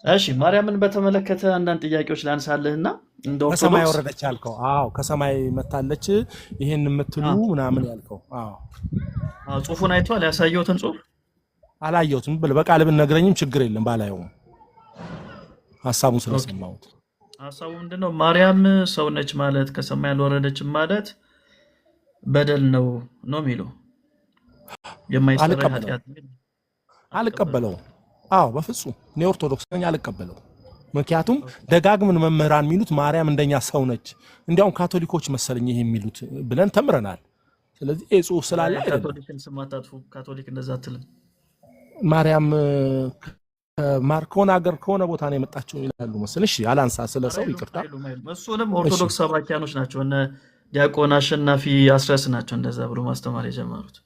እሺ ማርያምን በተመለከተ አንዳንድ ጥያቄዎች ላንሳልህና እንደ ከሰማይ ኦርቶዶክስ ወረደች ያልከው? አዎ ከሰማይ መታለች ይሄን የምትሉ ምናምን ያልከው? አዎ ጽሁፉን አይቷል? ያሳየውትን ጽሁፍ አላየሁትም። በቃል ብትነግረኝም ችግር የለም ባላየውም ሐሳቡን ስለሰማሁት። ሐሳቡ ምንድነው? ማርያም ሰው ነች ማለት ከሰማይ አልወረደችም ማለት በደል ነው የሚለው የማይሰራ ኃጢአት አልቀበለውም። አዎ በፍጹም እኔ ኦርቶዶክስ ነኝ፣ አልቀበለውም። ምክንያቱም ደጋግምን መምህራን የሚሉት ማርያም እንደኛ ሰው ነች፣ እንዲያውም ካቶሊኮች መሰለኝ ይሄ የሚሉት ብለን ተምረናል። ስለዚህ ይሄ ጽሁፍ ስላለ አይደለም። ካቶሊክን ስማታጥፉ ካቶሊክ እንደዛ አትልም። ማርያም ከሆነ ሀገር ከሆነ ቦታ ነው የመጣችው ይላሉ መሰለኝ። እሺ አላንሳ ስለ ሰው ይቅርታ። እሱንም ኦርቶዶክስ ሰባኪያኖች ናቸው እነ ዲያቆን አሸናፊ አስረስ ናቸው እንደዛ ብሎ ማስተማር የጀመሩት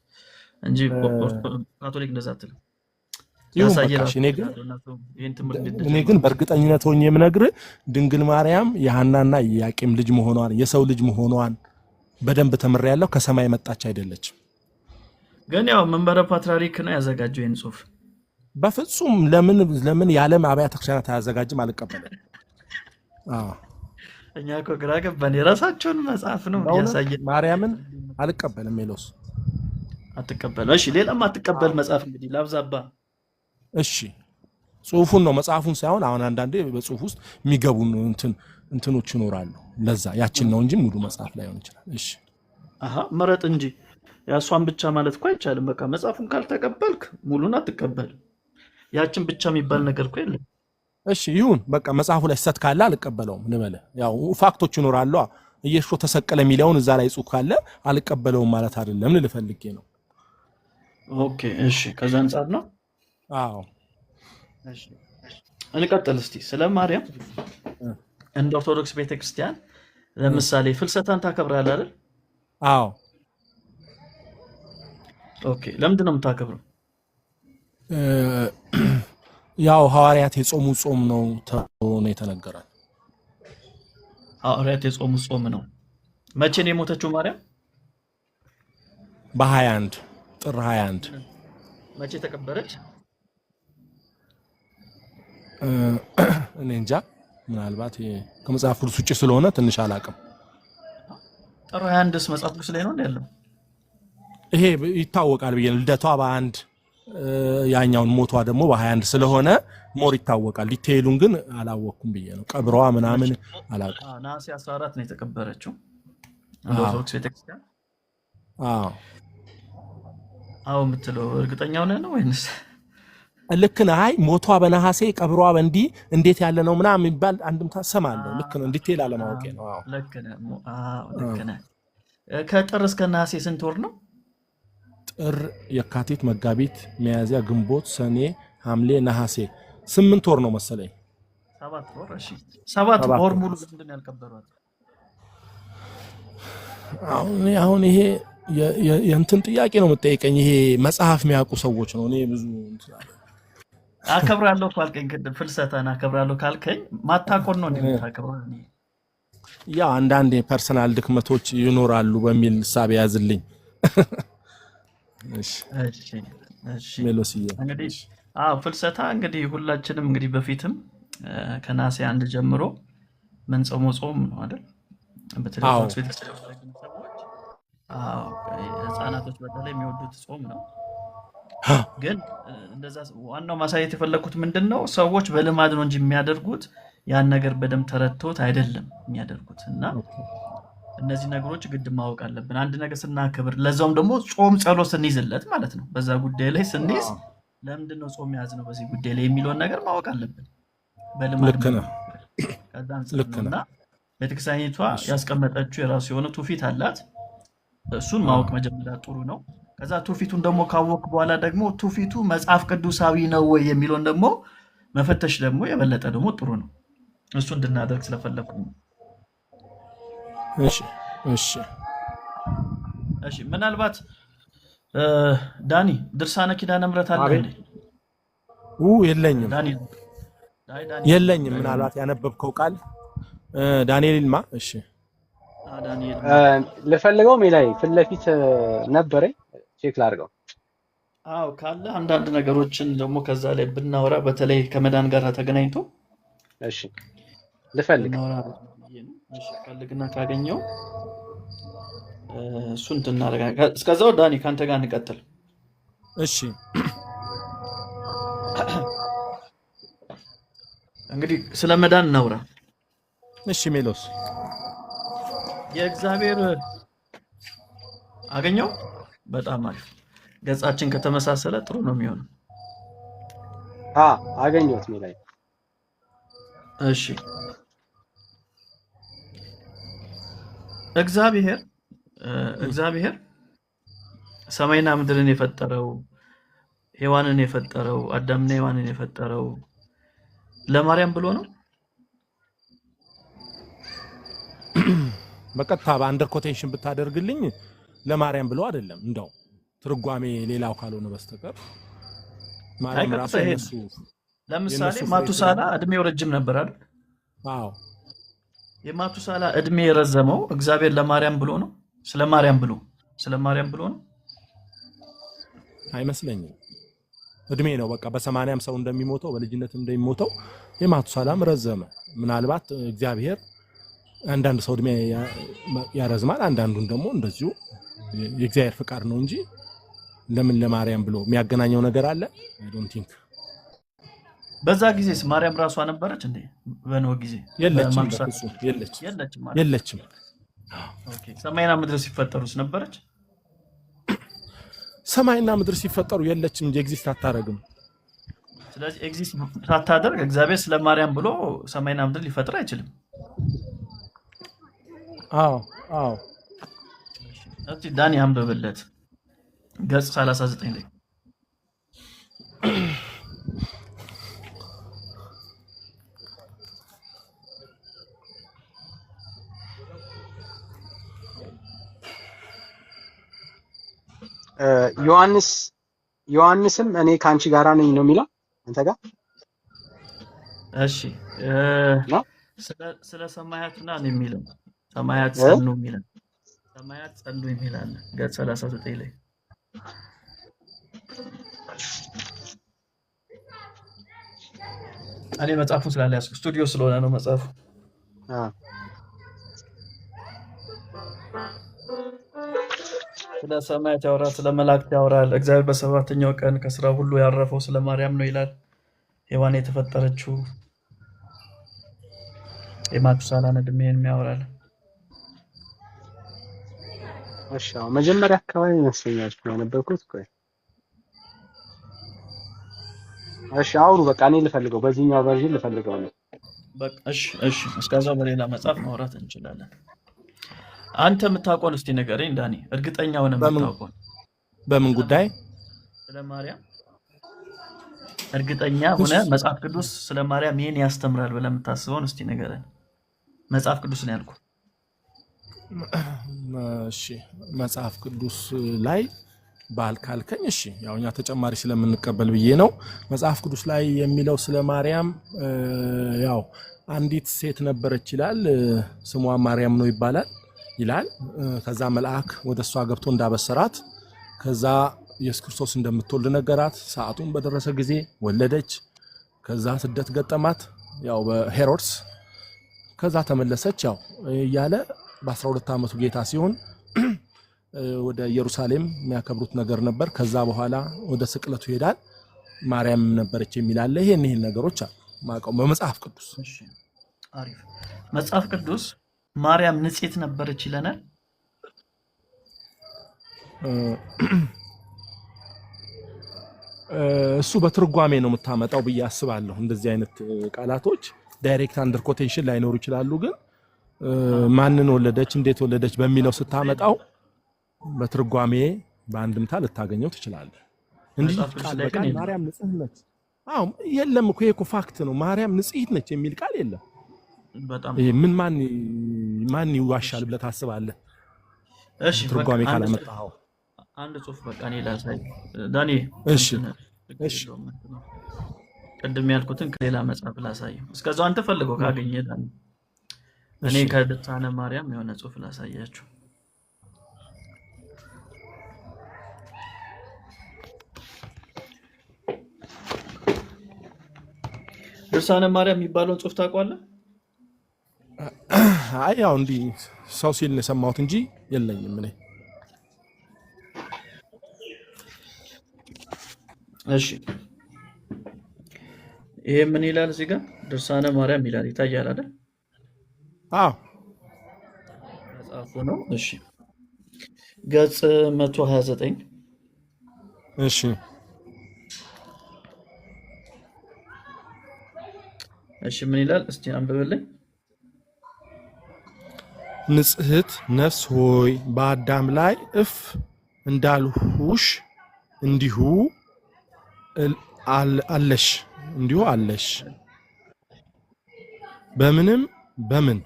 እንጂ ካቶሊክ እንደዛ አትልም። እኔ ግን በእርግጠኝነት ሆኜ የምነግርህ ድንግል ማርያም የሐናና የኢያቄም ልጅ መሆኗን የሰው ልጅ መሆኗን በደንብ ተምሬያለሁ። ከሰማይ መጣች አይደለችም። ግን ያው መንበረ ፓትርያርክ ነው ያዘጋጀው ይህን ጽሁፍ። በፍጹም ለምን የዓለም አብያተ ክርስቲያናት አያዘጋጅም? አልቀበለም። እኛ እኮ ግራ ገባን። የራሳቸውን መጽሐፍ ነው ያሳየን። ማርያምን አልቀበልም። ሜሎስ አትቀበል። እሺ ሌላም አትቀበል መጽሐፍ እንግዲህ ላብዛባ። እሺ ጽሁፉን ነው መጽሐፉን ሳይሆን አሁን አንዳንዴ በጽሁፍ ውስጥ የሚገቡ እንትኖች ይኖራሉ። ለዛ ያችን ነው እንጂ ሙሉ መጽሐፍ ላይ ሆን ይችላል። እሺ መረጥ እንጂ ያሷን ብቻ ማለት እኮ አይቻልም። በቃ መጽሐፉን ካልተቀበልክ ሙሉን አትቀበልም። ያችን ብቻ የሚባል ነገር እኮ የለም። እሺ ይሁን በቃ መጽሐፉ ላይ ሰት ካለ አልቀበለውም ልበለ። ያው ፋክቶች ይኖራሉ። ኢየሱስ ተሰቀለ የሚለውን እዛ ላይ ጽሁፍ ካለ አልቀበለውም ማለት አይደለም ልፈልጌ ነው። ኦኬ እሺ ከዛ አንፃር ነው። አዎ እሺ እንቀጥል እስቲ ስለ ማርያም እንደ ኦርቶዶክስ ቤተክርስቲያን ለምሳሌ ፍልሰታን ታከብራለህ አይደል? አዎ ኦኬ ለምንድን ነው የምታከብረው? ያው ሐዋርያት የጾሙ ጾም ነው ተብሎ ነው የተነገረው። ሐዋርያት የጾሙ ጾም ነው። መቼ ነው የሞተችው ማርያም? በ21 ጥር 21 መቼ ተቀበረች? እኔ እንጃ ምናልባት ከመጽሐፍ ቅዱስ ውጪ ስለሆነ ትንሽ አላቅም። ጥር 21ስ መጽሐፍ ቅዱስ ላይ ነው ያለው? ይሄ ይታወቃል ብዬ ልደቷ በ1 ያኛውን ሞቷ ደግሞ በ21 ስለሆነ ሞር ይታወቃል። ዲቴይሉን ግን አላወቅኩም ብዬ ነው። ቀብሯ ምናምን አላውቅም። ነሐሴ 14 ነው የተቀበረችው እንደ ኦርቶዶክስ ቤተክርስቲያን። አዎ የምትለው እርግጠኛ ሆነህ ነው ወይንስ? ልክ ነህ። አይ ሞቷ በነሐሴ ቀብሯ በእንዲህ እንዴት ያለ ነው ምናምን የሚባል አንድምታ ሰማለሁ። ልክ ነው። ዲቴይል አለማወቄ ነው። አዎ ልክ ነህ። ልክ ነህ። ከጥር እስከ ነሐሴ ስንት ወር ነው? ጥር፣ የካቲት፣ መጋቢት፣ ሚያዝያ፣ ግንቦት፣ ሰኔ፣ ሐምሌ፣ ነሐሴ 8 ወር ነው መሰለኝ። 7 ወር። እሺ 7 ወር ሙሉ ምንድን ነው ያልቀበሯት? አሁን ይሄ የእንትን ጥያቄ ነው የምጠይቀኝ። ይሄ መጽሐፍ የሚያውቁ ሰዎች ነው። እኔ ብዙ አከብራለሁ ካልከኝ ቅድም ፍልሰታን አከብራለሁ ካልከኝ ማታቆን ነው እንደምታከብረው። ያው አንዳንድ የፐርሰናል ድክመቶች ይኖራሉ በሚል ሐሳብ ያዝልኝ። እሺ ሜሎስዬ እንግዲህ ፍልሰታ እንግዲህ ሁላችንም እንግዲህ በፊትም ከነሐሴ 1 ጀምሮ ምን ጾም ነው አይደል? በተለይ ህፃናቶች በተለይ የሚወዱት ጾም ነው። ግን እንደዛ ዋናው ማሳየት የፈለኩት ምንድነው ሰዎች በልማድ ነው እንጂ የሚያደርጉት ያን ነገር በደንብ ተረድቶት አይደለም የሚያደርጉት። እና እነዚህ ነገሮች ግድ ማወቅ አለብን። አንድ ነገር ስናከብር ለዛውም ደግሞ ጾም ጸሎት ስንይዝለት ማለት ነው። በዛ ጉዳይ ላይ ስንይዝ ለምንድነው ጾም ያዝ ነው በዚህ ጉዳይ ላይ የሚለውን ነገር ማወቅ አለብን። በልማድ እና ቤተክርስቲያኒቷ ያስቀመጠችው የራሱ የሆነ ትውፊት አላት። እሱን ማወቅ መጀመሪያ ጥሩ ነው። ከዛ ትውፊቱን ደግሞ ካወቅ በኋላ ደግሞ ትውፊቱ መጽሐፍ ቅዱሳዊ ነው ወይ የሚለውን ደግሞ መፈተሽ ደግሞ የበለጠ ደግሞ ጥሩ ነው። እሱ እንድናደርግ ስለፈለኩ ነው። እሺ ምናልባት ዳኒ ድርሳነ ኪዳነ ምሕረት አለ እንዴ? የለኝም የለኝም። ምናልባት ያነበብከው ቃል ዳንኤልማ? እሺ ልፈልገው ሜላይ ፊት ለፊት ነበረ ቼክ ላድርገው። አዎ ካለ አንዳንድ ነገሮችን ደግሞ ከዛ ላይ ብናወራ በተለይ ከመዳን ጋር ተገናኝቶ እሺ ልፈልግ። ብናወራ ብዬ ነው። እሺ ፈልግና ካገኘው እሱን እናደርጋለን። እስከዛው ዳኒ ካንተ ጋር እንቀጥል። እሺ እንግዲህ ስለ መዳን እናውራ። እሺ ሜሎስ የእግዚአብሔር አገኘው በጣም አሪፍ። ገጻችን ከተመሳሰለ ጥሩ ነው የሚሆነው። አገኘሁት ሚላይ። እሺ እግዚአብሔር ሰማይና ምድርን የፈጠረው ሔዋንን የፈጠረው አዳምና ሔዋንን የፈጠረው ለማርያም ብሎ ነው። በቀጥታ በአንደር ኮቴንሽን ብታደርግልኝ ለማርያም ብሎ አይደለም፣ እንደው ትርጓሜ ሌላው ካልሆነ በስተቀር ማርያም ራሱ እሱ ለምሳሌ ማቱሳላ እድሜው ረጅም ነበር አይደል? አዎ የማቱሳላ እድሜ የረዘመው እግዚአብሔር ለማርያም ብሎ ነው? ስለ ማርያም ብሎ ነው አይመስለኝም። እድሜ ነው በቃ በ80 ሰው እንደሚሞተው በልጅነት እንደሚሞተው የማቱሳላም ረዘመ። ምናልባት እግዚአብሔር አንዳንድ ሰው እድሜ ያረዝማል፣ አንዳንዱን ደግሞ እንደዚሁ የእግዚአብሔር ፍቃድ ነው እንጂ ለምን ለማርያም ብሎ የሚያገናኘው ነገር አለ? አይ ዶንት ቲንክ። በዛ ጊዜስ ማርያም ራሷ ነበረች እንዴ? በኖህ ጊዜ የለችም። ኦኬ ሰማይና ምድር ሲፈጠሩስ ነበረች? ሰማይና ምድር ሲፈጠሩ የለችም እንጂ ኤግዚስት አታረግም። ስለዚህ ኤግዚስት ሳታደርግ እግዚአብሔር ስለ ማርያም ብሎ ሰማይና ምድር ሊፈጥር አይችልም። አዎ እስቲ ዳኒ አንብብለት ገጽ 39 ላይ። ዮሐንስም እኔ ካንቺ ጋራ ነኝ ነው የሚለው አንተ ጋር። እሺ ስለ ሰማያትና ነው የሚለው ሰማያት ጸኑ የሚለው ሰማያት ጸኑ የሚላል ገጽ 39 ላይ። እኔ መጽሐፉን ስላልያዝኩ ስቱዲዮ ስለሆነ ነው መጽሐፉ። ስለ ሰማያት ያወራል፣ ስለ መላእክት ያወራል። እግዚአብሔር በሰባተኛው ቀን ከስራው ሁሉ ያረፈው ስለ ማርያም ነው ይላል። ሔዋን የተፈጠረችው የማቱሳላን እድሜን ያወራል። እሺ መጀመሪያ አካባቢ መስኛል ያነበብኩት። ቆይ እሺ አውሩ በቃ እኔ ልፈልገው፣ በዚህኛው ቨርዥን ልፈልገው ነው። በቃ እሺ እስከዛው በሌላ መጽሐፍ ማውራት እንችላለን። አንተ የምታውቀውን እስቲ ንገረኝ ዳኒ፣ እርግጠኛ ሆነ የምታውቀውን። በምን ጉዳይ? ስለ ማርያም እርግጠኛ ሆነ መጽሐፍ ቅዱስ ስለ ማርያም ይሄን ያስተምራል ብለህ የምታስበውን እስቲ ንገረኝ። መጽሐፍ ቅዱስ ነው ያልኩህ። እሺ መጽሐፍ ቅዱስ ላይ ባልካልከኝ እሺ ያው እኛ ተጨማሪ ስለምንቀበል ብዬ ነው። መጽሐፍ ቅዱስ ላይ የሚለው ስለ ማርያም ያው አንዲት ሴት ነበረች ይላል፣ ስሟ ማርያም ነው ይላል። ከዛ መልአክ ወደሷ ገብቶ እንዳበሰራት ከዛ ኢየሱስ ክርስቶስ እንደምትወልድ ነገራት። ሰዓቱን በደረሰ ጊዜ ወለደች። ከዛ ስደት ገጠማት ያው በሄሮድስ። ከዛ ተመለሰች ያው እያለ በ12 ዓመቱ ጌታ ሲሆን ወደ ኢየሩሳሌም የሚያከብሩት ነገር ነበር። ከዛ በኋላ ወደ ስቅለቱ ይሄዳል። ማርያም ነበረች የሚላለ ይሄን ነገሮች አሉ ማቀው በመጽሐፍ ቅዱስ። እሺ አሪፍ። መጽሐፍ ቅዱስ ማርያም ንጽሕት ነበረች ይለናል። እሱ በትርጓሜ ነው የምታመጣው ብዬ አስባለሁ። እንደዚህ አይነት ቃላቶች ዳይሬክት አንደር ኮቴንሽን ላይኖሩ ይችላሉ፣ ግን ማንን ወለደች እንዴት ወለደች በሚለው ስታመጣው በትርጓሜ በአንድምታ ልታገኘው ትችላለህ። እንዴ ቃል በቃል ማርያም ንጽሕት ነች የለም እኮ ይሄ ፋክት ነው። ማርያም ንጽሕት ነች የሚል ቃል የለም። በጣም ምን ማን ይዋሻል ብለህ ታስባለህ? እሺ ትርጓሜ ካላመጣው አንድ ጽሁፍ በቃ እኔ ላሳይ ዳኒ። እሺ ቅድም ያልኩትን ከሌላ መጽሐፍ ላሳይ። እስከዛው አንተ ፈልገው ካገኘ ዳኒ እኔ ከድርሳነ ማርያም የሆነ ጽሁፍ ላሳያችሁ። ድርሳነ ማርያም የሚባለውን ጽሑፍ ታውቀዋለህ? አይ ያው እንዲህ ሰው ሲል ነው የሰማሁት እንጂ የለኝም እኔ። እሺ ይሄ ምን ይላል እዚህ ጋር? ድርሳነ ማርያም ይላል። ይታያል አይደል? አዎ መጽሐፉ ነው። እሺ ገጽ 129 እሺ እሺ ምን ይላል? እስቲ አንብብልኝ። ንጽሕት ነፍስ ሆይ በአዳም ላይ እፍ እንዳልሁሽ እንዲሁ አለሽ እንዲሁ አለሽ። በምንም በምን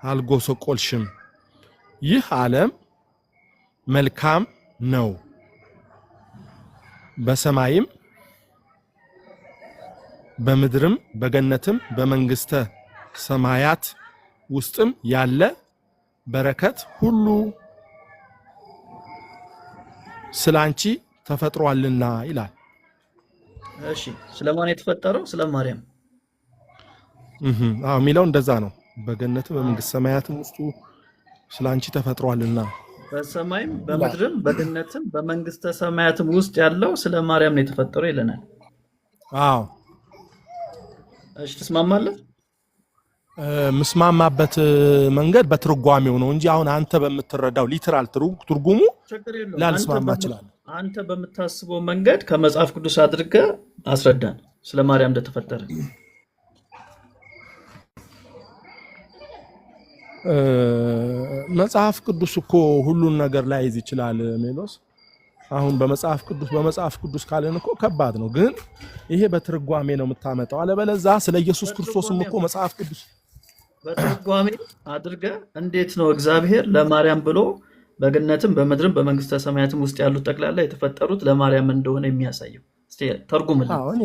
አልጎሰቆልሽም። ይህ ዓለም መልካም ነው፣ በሰማይም በምድርም በገነትም በመንግስተ ሰማያት ውስጥም ያለ በረከት ሁሉ ስላንቺ ተፈጥሯልና ይላል። እሺ ስለማን የተፈጠረው? ስለ ማርያም። አዎ የሚለው እንደዛ ነው። በገነትም በመንግስተ ሰማያትም ውስጡ ስላንቺ ተፈጥሯልና። በሰማይም በምድርም በገነትም በመንግስተ ሰማያትም ውስጥ ያለው ስለ ማርያም ነው የተፈጠረው ይለናል። አዎ እሺ ትስማማለህ? ምስማማበት መንገድ በትርጓሜው ነው እንጂ አሁን አንተ በምትረዳው ሊትራል ትርጉሙ ችግር የለውም። ላልስማማ እችላለሁ። አንተ በምታስበው መንገድ ከመጽሐፍ ቅዱስ አድርገህ አስረዳን ስለ ማርያም እንደተፈጠረ። መጽሐፍ ቅዱስ እኮ ሁሉን ነገር ላይዝ ይችላል ሜሎስ። አሁን በመጽሐፍ ቅዱስ ካለን እኮ ከባድ ነው፣ ግን ይሄ በትርጓሜ ነው የምታመጣው። አለበለዚያ ስለ ኢየሱስ ክርስቶስም እኮ መጽሐፍ ቅዱስ በትርጓሜ አድርገህ እንዴት ነው እግዚአብሔር ለማርያም ብሎ በገነትም በምድርም በመንግስተ ሰማያትም ውስጥ ያሉት ጠቅላላ የተፈጠሩት ለማርያም እንደሆነ የሚያሳየው? እስቲ ተርጉምልኝ። እኔ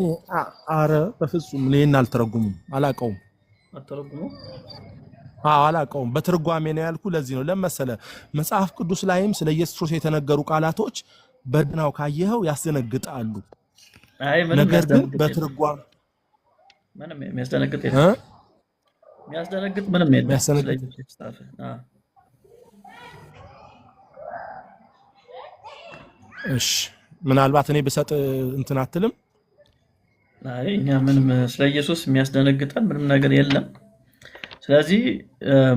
አረ በፍጹም እኔን አልተረጉምም፣ አላውቀውም። አትተረጉመው? አላውቀውም። በትርጓሜ ነው ያልኩ። ለዚህ ነው ለመሰለ መጽሐፍ ቅዱስ ላይም ስለ ኢየሱስ የተነገሩ ቃላቶች በድናው ካየኸው ያስደነግጣሉ። አይ ምንም ነገር ግን በትርጓሜ ምንም የሚያስደነግጥ የለም። የሚያስደነግጥ ምንም የለም። ስለ ኢየሱስ የተጻፈ እሺ ምናልባት እኔ ብሰጥ እንትን አትልም? አይ እኛ ምንም ስለ ኢየሱስ የሚያስደነግጠን ምንም ነገር የለም። ስለዚህ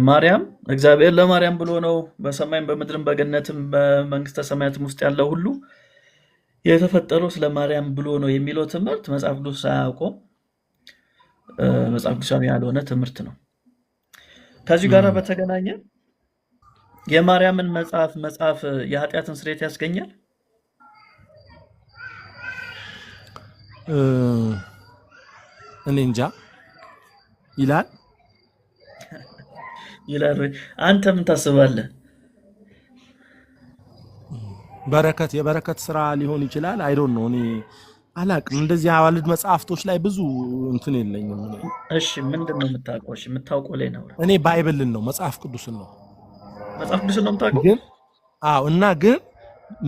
ማርያም እግዚአብሔር ለማርያም ብሎ ነው በሰማይም በምድርም በገነትም በመንግስተ ሰማያትም ውስጥ ያለው ሁሉ የተፈጠረው ስለ ማርያም ብሎ ነው የሚለው ትምህርት መጽሐፍ ቅዱስ ሳያውቀው መጽሐፍ ቅዱሳዊ ያልሆነ ትምህርት ነው። ከዚህ ጋር በተገናኘ የማርያምን መጽሐፍ የኃጢአትን ስርየት ያስገኛል? እኔ እንጃ ይላል ይላል ወይ? አንተ ምን ታስባለህ? የበረከት ስራ ሊሆን ይችላል። አይ ዶንት ኖ እኔ አላቅም። እንደዚህ አዋልድ መጽሐፍቶች ላይ ብዙ እንትን የለኝም። እሺ ምንድነው የምታውቀው? እሺ የምታውቀው ላይ ነው። እኔ ባይብልን ነው መጽሐፍ ቅዱስን ነው የምታውቀው? ግን እና ግን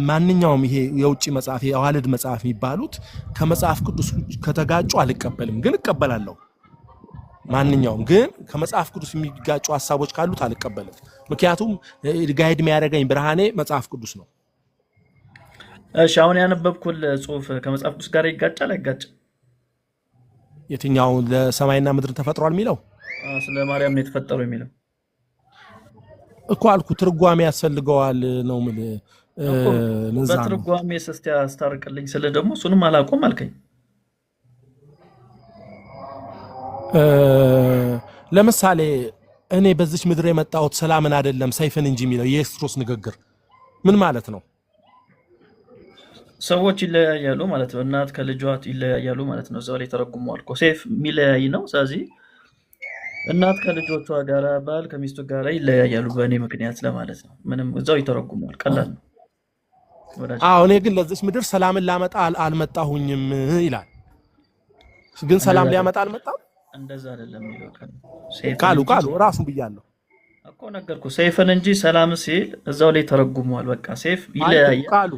ማንኛውም ይሄ የውጭ መጽሐፍ የአዋልድ መጽሐፍ የሚባሉት ከመጽሐፍ ቅዱስ ከተጋጩ አልቀበልም፣ ግን እቀበላለሁ። ማንኛውም ግን ከመጽሐፍ ቅዱስ የሚጋጩ ሐሳቦች ካሉት አልቀበልም። ምክንያቱም ጋይድ የሚያደርገኝ ብርሃኔ መጽሐፍ ቅዱስ ነው። እሺ አሁን ያነበብኩል ጽሑፍ ከመጽሐፍ ቅዱስ ጋር ይጋጫል አይጋጭም? የትኛው ለሰማይና ምድር ተፈጥሯል የሚለው? ስለ ማርያም ነው የተፈጠረው የሚለው እኮ አልኩ። ትርጓሜ ያስፈልገዋል ነው ምን በትርጓሜ እስቲ አስታርቅልኝ ስለ ደግሞ እሱንም አላውቀውም አልከኝ። ለምሳሌ እኔ በዚች ምድር የመጣሁት ሰላምን አይደለም ሰይፍን እንጂ የሚለው የክርስቶስ ንግግር ምን ማለት ነው? ሰዎች ይለያያሉ ማለት ነው። እናት ከልጇ ይለያያሉ ማለት ነው። እዛው ላይ ተረጉመዋል እኮ ሰይፍ የሚለያይ ነው። ስለዚህ እናት ከልጆቿ ጋር፣ ባል ከሚስቱ ጋር ይለያያሉ በእኔ ምክንያት ለማለት ነው። ምንም እዛው ይተረጉመዋል። ቀላል ነው። እኔ ግን ለዚች ምድር ሰላምን ላመጣ አልመጣሁኝም ይላል። ግን ሰላም ሊያመጣ አልመጣም። እንደዛ አይደለም የሚለው ቃሉ ራሱን ብያለሁ እኮ ነገርኩ። ሰይፍን እንጂ ሰላም ሲል እዛው ላይ ተረጉመዋል። በቃ ሰይፍ ይለያያል።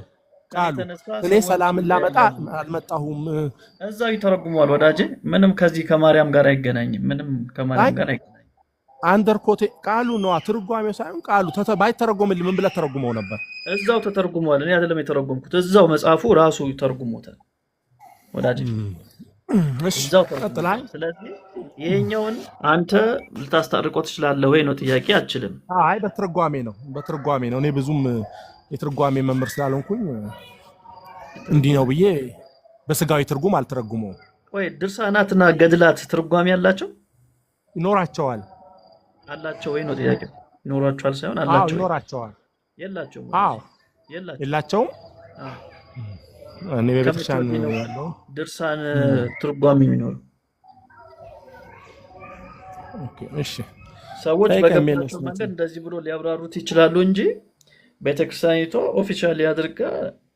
ቃሉ የተነሳ እኔ ሰዎች ሰላምን ላመጣ ይለያያሉ። አልመጣሁም። እዛው ይተረጉመዋል ወዳጄ። ምንም ከዚህ ከማርያም ጋር አይገናኝም። ምንም አይ ከማርያም ጋር አይገናኝም። አንደርኮቴ ቃሉ ነው ትርጓሜው ሳይሆን ቃሉ ባይተረጎምልኝ ምን ብለህ ተረጉመው ነበር? እዛው ተተርጉመዋል። እኔ አይደለም የተረጎምኩት፣ እዛው መጽሐፉ ራሱ ተርጉሞታል ወዳጄ። እሺ እዛው ቀጥላይ። ተርጉሞታል። ስለዚህ ይሄኛውን አንተ ልታስታርቀው ትችላለህ ወይ ነው ጥያቄ። አችልም። አይ በትርጓሜ ነው። እኔ ብዙም የትርጓሜ መምህር ስላልሆንኩኝ እንዲህ ነው ብዬ በስጋዊ ትርጉም አልተረጉመውም። ወይ ድርሳናትና ገድላት ትርጓሜ ያላቸው ይኖራቸዋል አላቸው ወይ ነው ጥያቄ። ይኖራቸዋል ሳይሆን አዎ አላቸው ወይ? ይኖራቸዋል። የላቸውም። አዎ የላቸውም። የላቸውም። አዎ። እኔ ከመቼ በቤተክርስቲያን ወዲህ ነው ያለው ድርሳን ትርጓሜ የሚኖረው? ኦኬ እሺ ሰዎች ጠይቀኝ በገባቸው የሚለስ መንገድ እንደዚህ ብሎ ሊያብራሩት ይችላሉ እንጂ ቤተክርስቲያኒቷ ኦፊሻሊ አድርጋ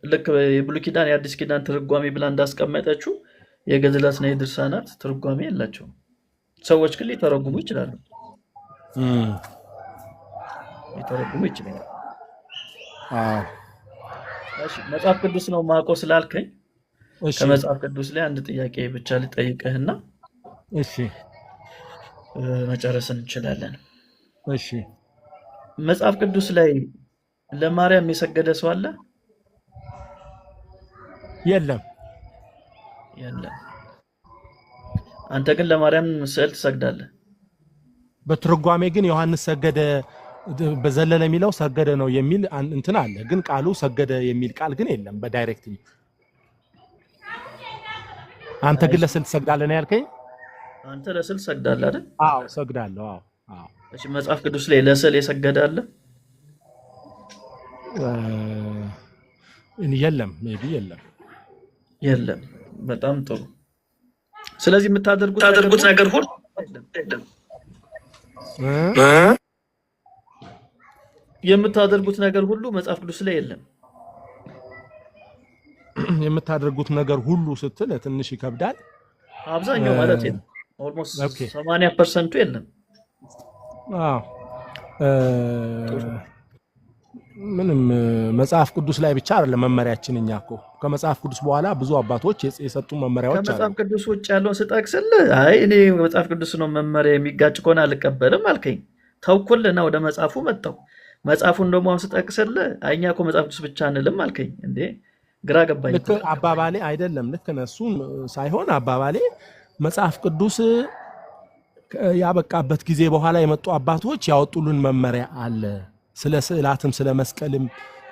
ልክ የብሉይ ኪዳን የአዲስ ኪዳን ትርጓሜ ብላ እንዳስቀመጠችው የገድላትና የድርሳናት ትርጓሜ የላቸውም። ሰዎች ግን ሊተረጉሙ ይችላሉ። ሊተረጉሙ ይችላሉ። አዎ እሺ መጽሐፍ ቅዱስ ነው ማውቀው ስላልከኝ እሺ ከመጽሐፍ ቅዱስ ላይ አንድ ጥያቄ ብቻ ልጠይቅህና እሺ መጨረስ እንችላለን። እሺ መጽሐፍ ቅዱስ ላይ ለማርያም የሰገደ ሰው አለ? የለም። የለም። አንተ ግን ለማርያም ስዕል ትሰግዳለህ። በትርጓሜ ግን ዮሐንስ ሰገደ በዘለለ የሚለው ሰገደ ነው የሚል እንትን አለ። ግን ቃሉ ሰገደ የሚል ቃል ግን የለም በዳይሬክት። አንተ ግን ለስዕል ትሰግዳለህ ነው ያልከኝ? አንተ ለስዕል ትሰግዳለህ አይደል? አዎ ሰግዳለሁ። አዎ። እሺ መጽሐፍ ቅዱስ ላይ ለስዕል የሰገደ አለ? የለም። ሜቢ የለም። የለም። በጣም ጥሩ። ስለዚህ የምታደርጉት ነገር ሁሉ የምታደርጉት ነገር ሁሉ መጽሐፍ ቅዱስ ላይ የለም። የምታደርጉት ነገር ሁሉ ስትል ትንሽ ይከብዳል። አብዛኛው ማለት የለም። ኦልሞስት 80% የለም። አዎ ምንም መጽሐፍ ቅዱስ ላይ ብቻ አይደለም መመሪያችን። እኛ እኮ ከመጽሐፍ ቅዱስ በኋላ ብዙ አባቶች የሰጡ መመሪያዎች አሉ። ከመጽሐፍ ቅዱስ ውጭ ያለውን ስጠቅስልህ አይ እኔ መጽሐፍ ቅዱስ ነው መመሪያ የሚጋጭ ከሆነ አልቀበልም አልከኝ። ተውኩልና ወደ መጽሐፉ መጣው። መጽሐፉን ደግሞ አሁን ስጠቅስልህ እኛ እኮ መጽሐፍ ቅዱስ ብቻ አንልም አልከኝ። እንዴ ግራ ገባኝ። ልክ አባባሌ አይደለም። ልክ ነሱን ሳይሆን አባባሌ መጽሐፍ ቅዱስ ያበቃበት ጊዜ በኋላ የመጡ አባቶች ያወጡልን መመሪያ አለ። ስለ ስዕላትም ስለ መስቀልም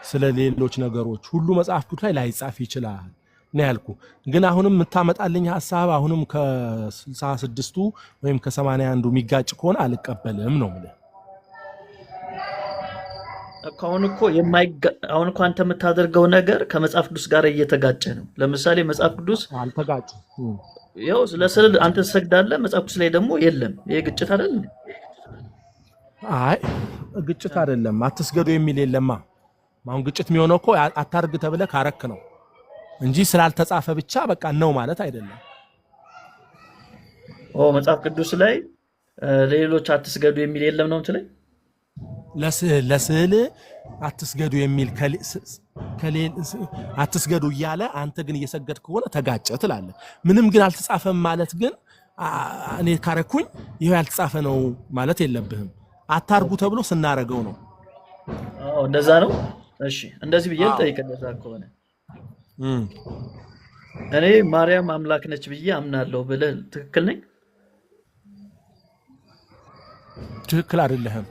ስለ ሌሎች ነገሮች ሁሉ መጽሐፍ ቅዱስ ላይ ላይጻፍ ይችላል ነው ያልኩ። ግን አሁንም የምታመጣልኝ ሐሳብ አሁንም ከ66ቱ ወይም ከ81ዱ የሚጋጭ ከሆነ አልቀበልም ነው ማለት። አሁን እኮ አንተ የምታደርገው ነገር ከመጽሐፍ ቅዱስ ጋር እየተጋጨ ነው። ለምሳሌ መጽሐፍ ቅዱስ አልተጋጭ ያው ለስዕል አንተ ትሰግዳለህ፣ መጽሐፍ ቅዱስ ላይ ደግሞ የለም። ይሄ ግጭት አይደል? አይ ግጭት አይደለም። አትስገዱ የሚል የለማ። አሁን ግጭት የሚሆነው እኮ አታርግ ተብለህ ካረክ ነው እንጂ ስላልተጻፈ ብቻ በቃ ነው ማለት አይደለም። መጽሐፍ ቅዱስ ላይ ለሌሎች አትስገዱ የሚል የለም ነው እንትለኝ። ለስዕል አትስገዱ የሚል አትስገዱ እያለ አንተ ግን እየሰገድ ከሆነ ተጋጨ ትላለህ። ምንም ግን አልተጻፈም ማለት ግን እኔ ካረኩኝ ይሄ ያልተጻፈ ነው ማለት የለብህም። አታርጉ ተብሎ ስናረገው ነው። እንደዛ ነው። እሺ እንደዚህ ብዬ ልጠይቅ። እንደዛ ከሆነ እኔ ማርያም አምላክ ነች ብዬ አምናለሁ ብለህ ትክክል ነኝ? ትክክል አይደለህም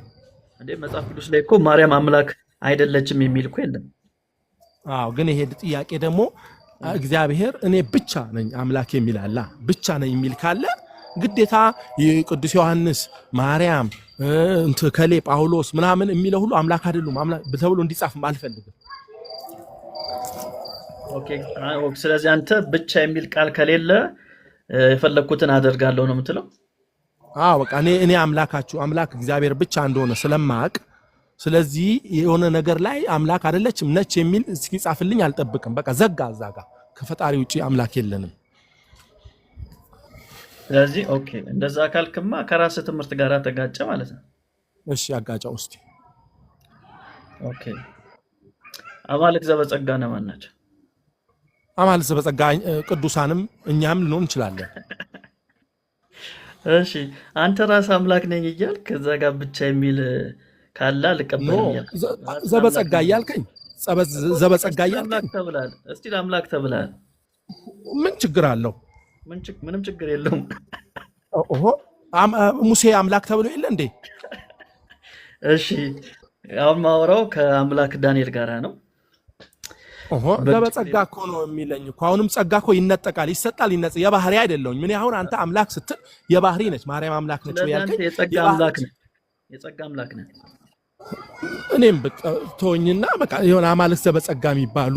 እንዴ? መጽሐፍ ቅዱስ ላይ እኮ ማርያም አምላክ አይደለችም የሚል እኮ የለም። ግን ይሄ ጥያቄ ደግሞ እግዚአብሔር እኔ ብቻ ነኝ አምላክ የሚል አለ። ብቻ ነኝ የሚል ካለ ግዴታ ቅዱስ ዮሐንስ ማርያም ከሌ ጳውሎስ ምናምን የሚለው ሁሉ አምላክ አይደሉም ተብሎ እንዲጻፍም አልፈልግም። ኦኬ ስለዚህ አንተ ብቻ የሚል ቃል ከሌለ የፈለኩትን አደርጋለሁ ነው የምትለው? በቃ እኔ አምላካችሁ አምላክ እግዚአብሔር ብቻ እንደሆነ ስለማቅ ስለዚህ የሆነ ነገር ላይ አምላክ አይደለችም ነች የሚል እስኪጻፍልኝ አልጠብቅም። በቃ ዘጋ እዛጋ ከፈጣሪ ውጪ አምላክ የለንም። ስለዚህ ኦኬ እንደዛ ካልክማ ከራስ ትምህርት ጋር ተጋጨ ማለት ነው። እሺ አጋጫው እስቲ። ኦኬ አማልክት ዘበጸጋ እነማን ናቸው? አማልክት ዘበጸጋ ቅዱሳንም እኛም ልንሆን እንችላለን። እሺ አንተ ራስህ አምላክ ነኝ እያልክ ከዛ ጋር ብቻ የሚል ካለ ኖ አልቀበልም እያልክ ራስህን አምላክ ዘበጸጋ ነኝ እያልከኝ ዘበጸጋ እያልከኝ ተብላል። እስቲ ለአምላክ ተብላል። ምን ችግር አለው? ምንም ችግር የለውም። ኦሆ ሙሴ አምላክ ተብሎ የለ እንዴ? እሺ አሁን ማወራው ከአምላክ ዳንኤል ጋራ ነው። ኦሆ ዘበጸጋ እኮ ነው የሚለኝ እኮ። አሁንም ጸጋ እኮ ይነጠቃል፣ ይሰጣል፣ ይነጽ የባህሪ አይደለሁኝ። ምን አሁን አንተ አምላክ ስትል የባህሪ ነች፣ ማርያም አምላክ ነች ስለዚህ አንተ ያልከኝ የጸጋ አምላክ ነህ። የጸጋ አምላክ ነህ። እኔም በቃ ተወኝና በቃ የሆነ አማልክት ዘበጸጋ የሚባሉ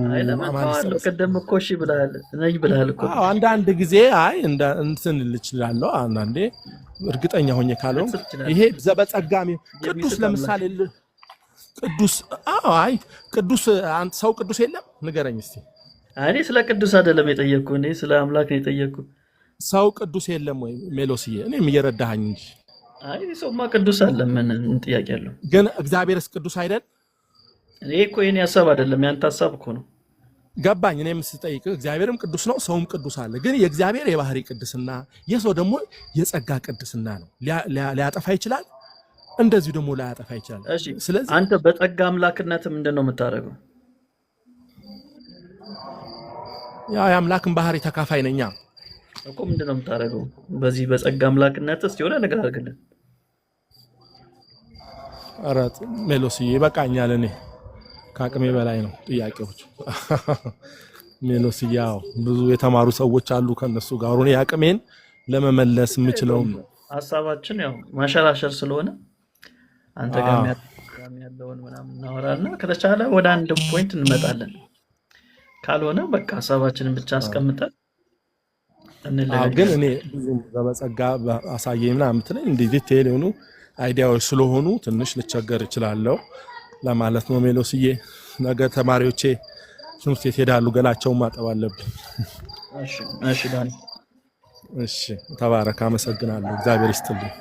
አይ አማልክት ለመጣዋለሁ ዘበጸጋ ቅድም እኮ እሺ ብለሃል ነኝ ብለሃል እኮ አንዳንድ ጊዜ አይ እንትን ልችላለሁ። አንዳንዴ እርግጠኛ ሆኜ ካልሆንኩ ልትል ትችላለህ። ይሄ ዘበጸጋ ቅዱስ የሚስት አምላክ ለምሳሌ ቅዱስ አይ ቅዱስ ሰው ቅዱስ የለም ንገረኝ እስቲ። እኔ ስለ ቅዱስ አይደለም የጠየቅኩህ፣ እኔ ስለ አምላክ ነው የጠየቅኩህ። ሰው ቅዱስ የለም ወይ ሜሎስዬ? እኔም እየረዳኸኝ እንጂ። አይ ሰውማ ቅዱስ አለ፣ ምን ጥያቄ አለው? ግን እግዚአብሔርስ ቅዱስ አይደል? እኔ እኮ የኔ ሀሳብ አይደለም ያንተ ሀሳብ እኮ ነው። ገባኝ። እኔም ስጠይቅህ እግዚአብሔርም ቅዱስ ነው፣ ሰውም ቅዱስ አለ። ግን የእግዚአብሔር የባህሪ ቅድስና፣ የሰው ደግሞ የጸጋ ቅድስና ነው። ሊያጠፋ ይችላል፣ እንደዚሁ ደግሞ ላያጠፋ ይችላል። እሺ ስለዚህ አንተ በጸጋ አምላክነት ምንድን ነው የምታደርገው? ያው የአምላክን ባህሪ ተካፋይ ነኛ እኮ ምንድን ነው የምታደርገው በዚህ በጸጋ አምላክነት? እስቲ የሆነ ነገር አድርግልን። ኧረ ሜሎስዬ ይበቃኛል። እኔ ከአቅሜ በላይ ነው ጥያቄዎች። ሜሎስዬ ያው ብዙ የተማሩ ሰዎች አሉ፣ ከነሱ ጋር እኔ አቅሜን ለመመለስ የምችለው ነው። ሀሳባችን ያው ማሸራሸር ስለሆነ አንተ ጋር ያለውን ምናምን እናወራና ከተቻለ ወደ አንድ ፖይንት እንመጣለን። ካልሆነ በቃ ሀሳባችንን ብቻ አስቀምጠን ግን እንለያያለን። እኔ ብዙም ዘበጸጋ አሳየኝ ምናምን የምትለኝ እንዲህ ዲቴይል የሆኑ አይዲያዎች ስለሆኑ ትንሽ ልቸገር እችላለሁ ለማለት ነው ሜሎስዬ። ነገ ተማሪዎቼ ትምህርት ቤት ሄዳሉ፣ ገላቸውን ማጠብ አለብኝ። እሺ ዳኒ፣ እሺ ተባረክ፣ አመሰግናለሁ። እግዚአብሔር ይስጥልኝ።